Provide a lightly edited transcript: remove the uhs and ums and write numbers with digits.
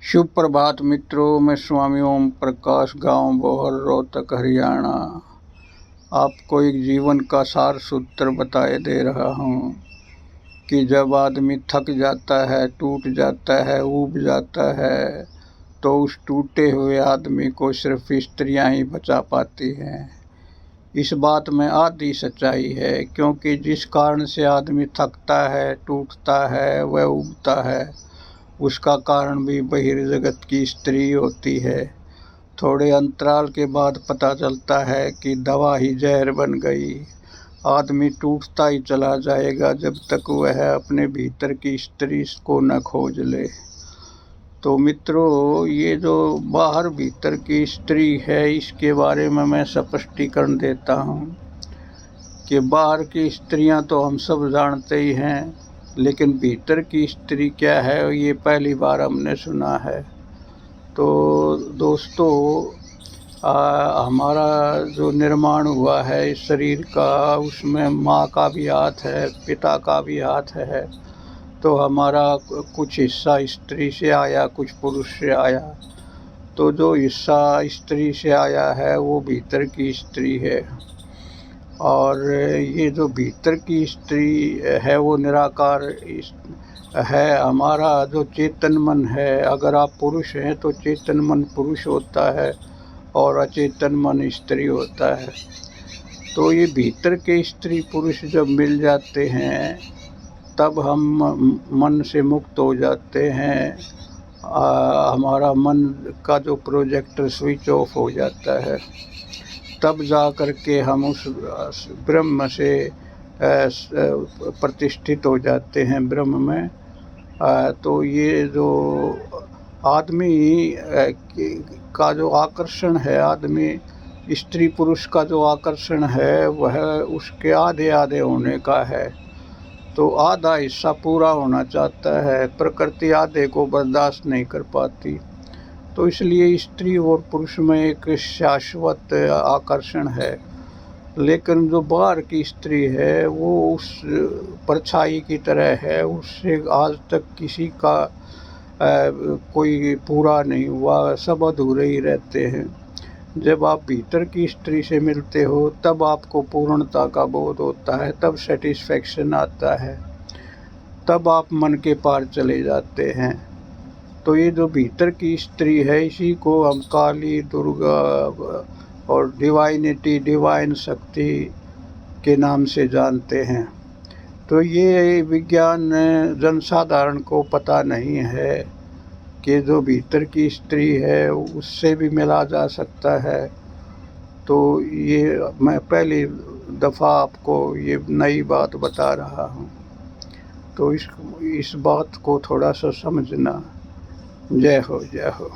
शुभ प्रभात मित्रों, मैं स्वामी ओम प्रकाश, गांव बोहर, रोहतक, हरियाणा आपको एक जीवन का सार सूत्र बताए दे रहा हूँ कि जब आदमी थक जाता है, टूट जाता है, ऊब जाता है, तो उस टूटे हुए आदमी को सिर्फ स्त्रियाँ ही बचा पाती हैं। इस बात में आधी सच्चाई है, क्योंकि जिस कारण से आदमी थकता है, टूटता है, वह ऊबता है, उसका कारण भी बहिर्जगत की स्त्री होती है। थोड़े अंतराल के बाद पता चलता है कि दवा ही जहर बन गई। आदमी टूटता ही चला जाएगा जब तक वह अपने भीतर की स्त्री को न खोज ले। तो मित्रों, ये जो बाहर भीतर की स्त्री है, इसके बारे में मैं स्पष्टीकरण देता हूँ कि बाहर की स्त्रियाँ तो हम सब जानते ही हैं, लेकिन भीतर की स्त्री क्या है, ये पहली बार हमने सुना है। तो दोस्तों, हमारा जो निर्माण हुआ है इस शरीर का, उसमें माँ का भी हाथ है, पिता का भी हाथ है। तो हमारा कुछ हिस्सा स्त्री से आया, कुछ पुरुष से आया। तो जो हिस्सा स्त्री से आया है वो भीतर की स्त्री है, और ये जो भीतर की स्त्री है वो निराकार है। हमारा जो चेतन मन है, अगर आप पुरुष हैं तो चेतन मन पुरुष होता है और अचेतन मन स्त्री होता है। तो ये भीतर के स्त्री पुरुष जब मिल जाते हैं तब हम मन से मुक्त हो जाते हैं। हमारा मन का जो प्रोजेक्टर स्विच ऑफ हो जाता है, तब जा कर के हम उस ब्रह्म से प्रतिष्ठित हो जाते हैं, ब्रह्म में। तो ये जो आदमी का जो आकर्षण है, आदमी स्त्री पुरुष का जो आकर्षण है, वह उसके आधे आधे होने का है। तो आधा हिस्सा पूरा होना चाहता है, प्रकृति आधे को बर्दाश्त नहीं कर पाती। तो इसलिए स्त्री और पुरुष में एक शाश्वत आकर्षण है। लेकिन जो बाहर की स्त्री है वो उस परछाई की तरह है, उससे आज तक किसी का कोई पूरा नहीं हुआ, सब अधूरे ही रहते हैं। जब आप भीतर की स्त्री से मिलते हो तब आपको पूर्णता का बोध होता है, तब सेटिस्फैक्शन आता है, तब आप मन के पार चले जाते हैं। तो ये जो भीतर की स्त्री है, इसी को हम काली, दुर्गा और डिवाइनिटी, डिवाइन शक्ति के नाम से जानते हैं। तो ये विज्ञान जनसाधारण को पता नहीं है कि जो भीतर की स्त्री है उससे भी मिला जा सकता है। तो ये मैं पहली दफ़ा आपको ये नई बात बता रहा हूँ, तो इस बात को थोड़ा सा समझना। जय हो, जय हो।